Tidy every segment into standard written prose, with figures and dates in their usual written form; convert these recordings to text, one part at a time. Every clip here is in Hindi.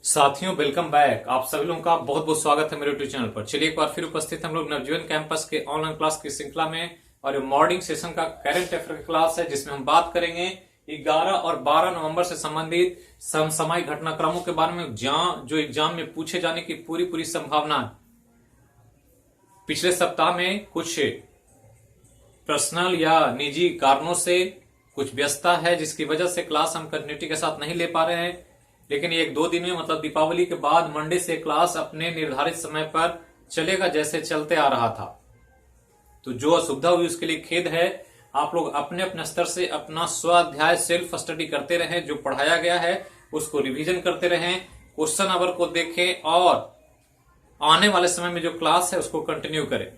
साथियों वेलकम बैक। आप सभी लोगों का बहुत बहुत स्वागत है मेरे यूट्यूब चैनल पर। चलिए एक बार फिर उपस्थित हम लोग नवजीवन कैंपस के ऑनलाइन क्लास की श्रृंखला में, और ये मॉर्निंग सेशन का करंट अफेयर की क्लास है जिसमें हम बात करेंगे 11 और 12 नवंबर से संबंधित समसामयिक घटनाक्रमों के बारे में जो एग्जाम में पूछे जाने की पूरी संभावना है। पिछले सप्ताह में कुछ पर्सनल या निजी कारणों से कुछ व्यस्तता है जिसकी वजह से क्लास हम कंटिन्यूटी के साथ नहीं ले पा रहे हैं, लेकिन एक दो दिन में मतलब दीपावली के बाद मंडे से क्लास अपने निर्धारित समय पर चलेगा जैसे चलते आ रहा था। तो जो असुविधा हुई उसके लिए खेद है। आप लोग अपने अपने स्तर से अपना स्वाध्याय सेल्फ स्टडी करते रहें, जो पढ़ाया गया है उसको रिवीजन करते रहें, क्वेश्चन आवर को देखें और आने वाले समय में जो क्लास है उसको कंटिन्यू करें।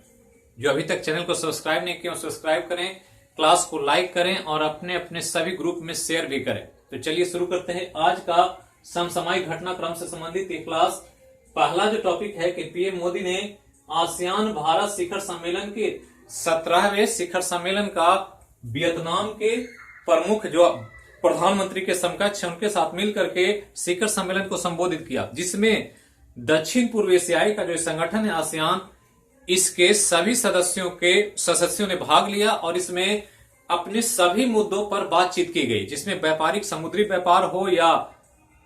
जो अभी तक चैनल को सब्सक्राइब नहीं किया सब्सक्राइब करें, क्लास को लाइक करें और अपने अपने सभी ग्रुप में शेयर भी करें। तो चलिए शुरू करते हैं आज का समसामयिक घटनाक्रम से संबंधित एक क्लास। पहला जो टॉपिक है कि पीएम मोदी ने आसियान भारत शिखर सम्मेलन के 17वें शिखर सम्मेलन का वियतनाम के प्रमुख जो प्रधानमंत्री के समकक्ष उनके साथ मिलकर के शिखर सम्मेलन को संबोधित किया, जिसमें दक्षिण पूर्व एशियाई का जो संगठन है आसियान, इसके सभी सदस्यों ने भाग लिया और इसमें अपने सभी मुद्दों पर बातचीत की गई, जिसमें व्यापारिक समुद्री व्यापार हो या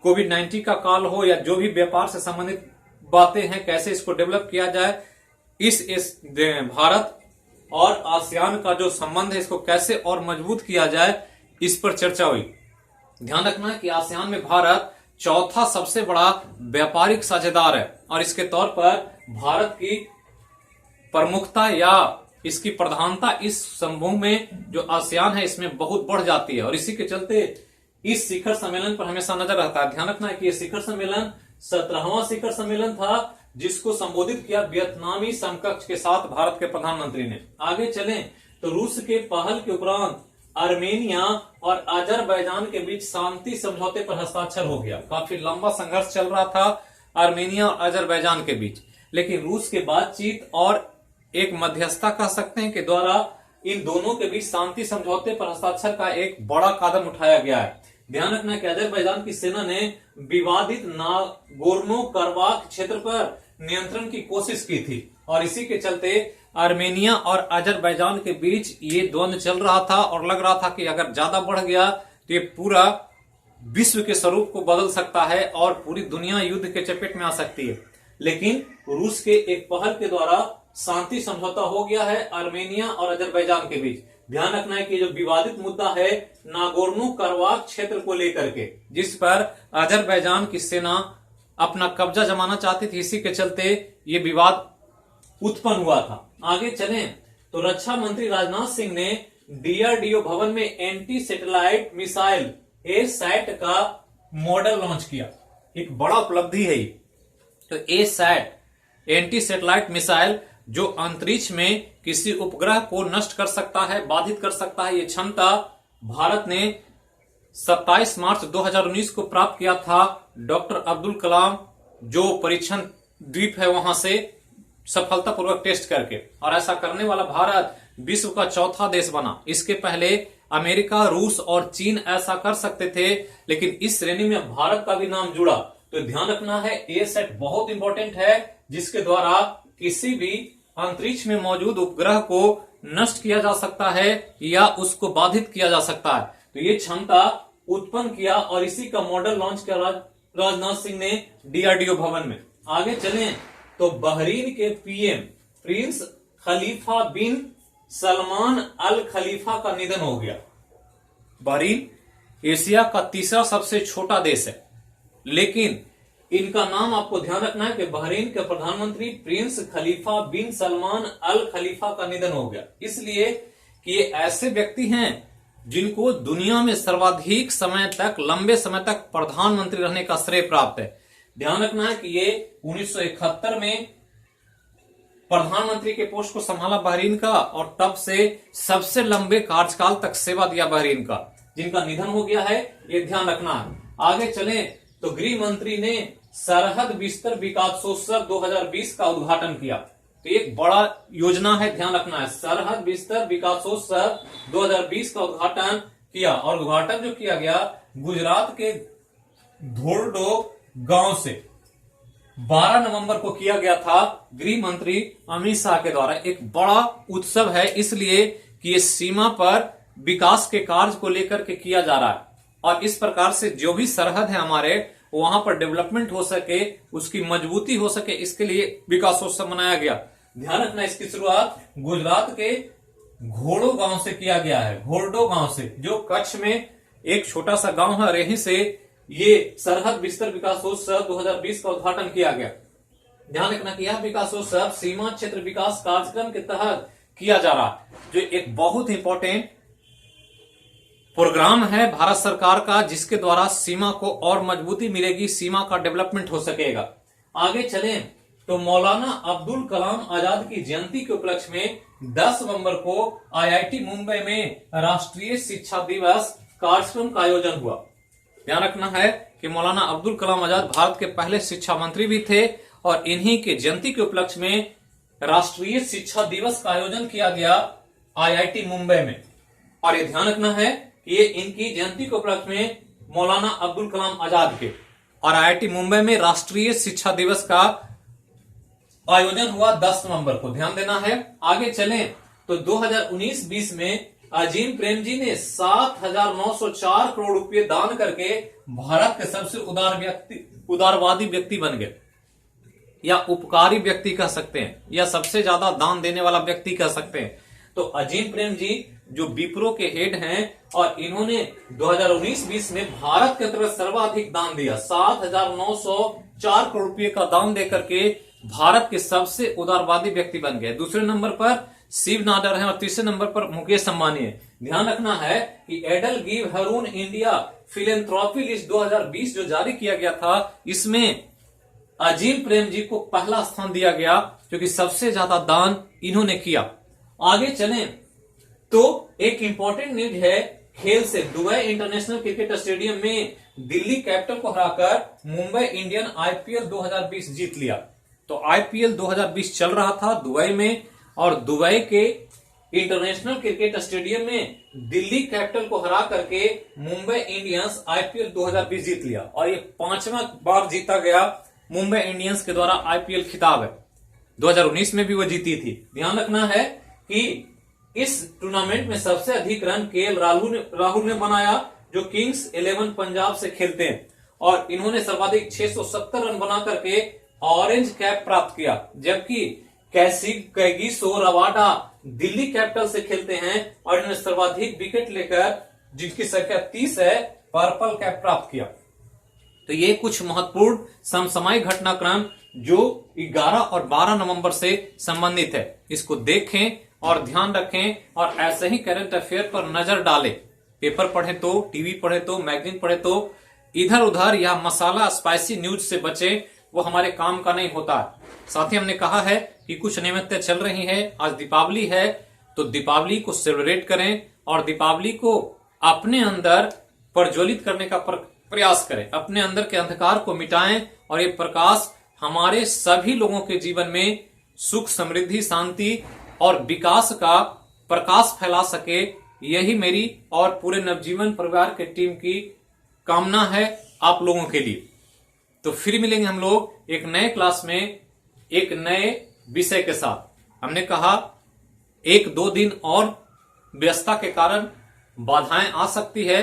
कोविड-19 का काल हो या जो भी व्यापार से संबंधित बातें हैं, कैसे इसको डेवलप किया जाए, इस भारत और आसियान का जो संबंध है इसको कैसे और मजबूत किया जाए, इस पर चर्चा हुई। ध्यान रखना है कि आसियान में भारत चौथा सबसे बड़ा व्यापारिक साझेदार है और इसके तौर पर भारत की प्रमुखता या इसकी प्रधानता इस समूह में जो आसियान है इसमें बहुत बढ़ जाती है और इसी के चलते इस शिखर सम्मेलन पर हमेशा नजर रहता है। ध्यान रखना है कि यह शिखर सम्मेलन 17वां शिखर सम्मेलन था जिसको संबोधित किया वियतनामी समकक्ष के साथ भारत के प्रधानमंत्री ने। आगे चलें तो रूस के पहल के उपरांत आर्मेनिया और अजरबैजान के बीच शांति समझौते पर हस्ताक्षर हो गया। काफी लंबा संघर्ष चल रहा था आर्मेनिया और अजरबैजान के बीच, लेकिन रूस के बातचीत और एक मध्यस्थता कह सकते हैं के द्वारा इन दोनों के बीच शांति समझौते पर हस्ताक्षर का एक बड़ा कदम उठाया गया है। ध्यान रखना है कि अजरबैजान की सेना ने विवादित नागोर्नो कराबाख क्षेत्र पर नियंत्रण की कोशिश की थी और इसी के चलते आर्मेनिया और अजरबैजान के बीच ये द्वंद्व चल रहा था और लग रहा था कि अगर ज्यादा बढ़ गया तो ये पूरा विश्व के स्वरूप को बदल सकता है और पूरी दुनिया युद्ध के चपेट में आ सकती है। लेकिन रूस के एक पहल के द्वारा शांति समझौता हो गया है आर्मेनिया और अजरबैजान के बीच। ध्यान रखना है कि जो विवादित मुद्दा है नागोर्नो कराबाख क्षेत्र को लेकर के, जिस पर अजरबैजान की सेना अपना कब्जा जमाना चाहती थी, इसी के चलते ये विवाद उत्पन्न हुआ था। आगे चलें तो रक्षा मंत्री राजनाथ सिंह ने डीआरडीओ भवन में एंटी सैटेलाइट मिसाइल ए-सैट का मॉडल लॉन्च किया। एक बड़ा उपलब्धि है ये। तो ए-सैट एंटी सैटेलाइट मिसाइल जो अंतरिक्ष में किसी उपग्रह को नष्ट कर सकता है, बाधित कर सकता है, ये क्षमता भारत ने 27 मार्च 2019 को प्राप्त किया था डॉक्टर अब्दुल कलाम जो परीक्षण द्वीप है वहां से सफलतापूर्वक टेस्ट करके, और ऐसा करने वाला भारत विश्व का चौथा देश बना। इसके पहले अमेरिका, रूस और चीन ऐसा कर सकते थे, लेकिन इस श्रेणी में भारत का भी नाम जुड़ा। तो ध्यान रखना है ए-सैट बहुत इंपॉर्टेंट है, जिसके द्वारा किसी भी अंतरिक्ष में मौजूद उपग्रह को नष्ट किया जा सकता है या उसको बाधित किया जा सकता है। तो ये क्षमता उत्पन्न किया और इसी का मॉडल लॉन्च किया राजनाथ सिंह ने डीआरडीओ भवन में। आगे चलें तो बहरीन के पीएम प्रिंस खलीफा बिन सलमान अल खलीफा का निधन हो गया। बहरीन एशिया का तीसरा सबसे छोटा देश है, लेकिन इनका नाम आपको ध्यान रखना है कि बहरीन के प्रधानमंत्री प्रिंस खलीफा बिन सलमान अल खलीफा का निधन हो गया, इसलिए कि ये ऐसे व्यक्ति हैं जिनको दुनिया में सर्वाधिक समय तक, लंबे समय तक प्रधानमंत्री रहने का श्रेय प्राप्त है। ध्यान रखना है कि ये 1971 में प्रधानमंत्री के पोस्ट को संभाला बहरीन का और तब से सबसे लंबे कार्यकाल तक सेवा दिया बहरीन का, जिनका निधन हो गया है, ये ध्यान रखना है। आगे चलें तो गृह मंत्री ने सरहद बिस्तर विकासोत्सव 2020 का उद्घाटन किया। तो एक बड़ा योजना है, ध्यान रखना है। सरहद बिस्तर विकासोत्सव 2020 का उद्घाटन किया और उद्घाटन जो किया गया गुजरात के धोरडो गांव से 12 नवंबर को किया गया था गृह मंत्री अमित शाह के द्वारा। एक बड़ा उत्सव है इसलिए कि ये सीमा पर विकास के कार्य को लेकर के किया जा रहा है और इस प्रकार से जो भी सरहद है हमारे वहां पर डेवलपमेंट हो सके, उसकी मजबूती हो सके, इसके लिए विकासोत्सव मनाया गया। ध्यान रखना इसकी शुरुआत गुजरात के घोड़ो गांव से किया गया है, घोरडो गांव से, जो कच्छ में एक छोटा सा गांव है। और यहीं से ये सरहद विस्तार विकासोत्सव 2020 का उद्घाटन किया गया। ध्यान रखना कि यह विकासोत्सव सीमा क्षेत्र विकास कार्यक्रम के तहत किया जा रहा है, जो एक बहुत इंपॉर्टेंट प्रोग्राम है भारत सरकार का, जिसके द्वारा सीमा को और मजबूती मिलेगी, सीमा का डेवलपमेंट हो सकेगा। आगे चलें तो मौलाना अब्दुल कलाम आजाद की जयंती के उपलक्ष्य में 10 नवंबर को आईआईटी मुंबई में राष्ट्रीय शिक्षा दिवस कार्यक्रम का आयोजन हुआ। ध्यान रखना है कि मौलाना अब्दुल कलाम आजाद भारत के पहले शिक्षा मंत्री भी थे और इन्हीं के जयंती के उपलक्ष्य में राष्ट्रीय शिक्षा दिवस का आयोजन किया गया आईआईटी मुंबई में। और ये ध्यान रखना है कि ये इनकी जयंती के उपलक्ष्य में मौलाना अब्दुल कलाम आजाद के और आईआईटी मुंबई में राष्ट्रीय शिक्षा दिवस का आयोजन हुआ 10 नवंबर को। ध्यान देना है। आगे चलें तो 2019-20 में अजीम प्रेमजी ने 7,904 करोड़ रुपए दान करके भारत के सबसे उदारवादी व्यक्ति बन गए, या उपकारी व्यक्ति कह सकते हैं, या सबसे ज्यादा दान देने वाला व्यक्ति कह सकते हैं। तो अजीम प्रेम जी जो विप्रो के हेड हैं और इन्होंने 2019-20 में भारत के अंतर्गत सर्वाधिक दान दिया, 7,904 करोड़ रुपए का दान देकर के भारत के सबसे उदारवादी व्यक्ति बन गए। दूसरे नंबर पर शिव नाडर हैं और तीसरे नंबर पर मुकेश अंबानी है। ध्यान रखना है कि EdelGive Hurun India philanthropy list 2020 जो जारी किया गया था, इसमें अजीम प्रेम जी को पहला स्थान दिया गया क्योंकि सबसे ज्यादा दान इन्होंने किया। आगे चलें तो एक इंपॉर्टेंट न्यूज है खेल से। दुबई इंटरनेशनल क्रिकेट स्टेडियम में दिल्ली कैपिटल को हराकर मुंबई इंडियन आईपीएल 2020 जीत लिया। तो आईपीएल 2020 चल रहा था दुबई में और दुबई के इंटरनेशनल क्रिकेट स्टेडियम में दिल्ली कैपिटल को हरा करके मुंबई इंडियंस आईपीएल 2020 जीत लिया और ये 5वां बार जीता गया मुंबई इंडियंस के द्वारा आईपीएल खिताब है। 2019 में भी वो जीती थी। ध्यान रखना है कि इस टूर्नामेंट में सबसे अधिक रन केएल राहुल ने बनाया, जो किंग्स 11 पंजाब से खेलते हैं, और इन्होंने सर्वाधिक 670 रन बना करके ऑरेंज कैप प्राप्त किया। जबकि कैगिसो रबाडा दिल्ली कैपिटल से खेलते हैं और इन्होंने सर्वाधिक विकेट लेकर, जिनकी संख्या 30 है, पर्पल कैप प्राप्त किया। तो ये कुछ महत्वपूर्ण समसामयिक घटनाक्रम जो 11 और 12 नवंबर से संबंधित है, इसको देखें और ध्यान रखें और ऐसे ही करंट अफेयर पर नजर डालें। पेपर पढ़े तो, टीवी पढ़े तो, मैगजीन पढ़े तो, इधर उधर या मसाला स्पाइसी न्यूज से बचें, वो हमारे काम का नहीं होता। साथ ही हमने कहा है कि कुछ नियमितता चल रही है। आज दीपावली है तो दीपावली को सेलिब्रेट करें और दीपावली को अपने अंदर प्रज्वलित करने का प्रयास करें, अपने अंदर के अंधकार को मिटाएं और ये प्रकाश हमारे सभी लोगों के जीवन में सुख, समृद्धि, शांति और विकास का प्रकाश फैला सके। यही मेरी और पूरे नवजीवन परिवार के टीम की कामना है आप लोगों के लिए। तो फिर मिलेंगे हम लोग एक नए क्लास में एक नए विषय के साथ। हमने कहा 1-2 दिन और व्यस्तता के कारण बाधाएं आ सकती है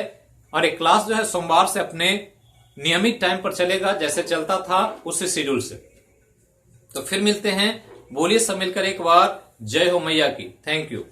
और एक क्लास जो है सोमवार से अपने नियमित टाइम पर चलेगा, जैसे चलता था उसी शेड्यूल से। तो फिर मिलते हैं। बोलिए सब मिलकर एक बार, जय हो मैया की। Thank you.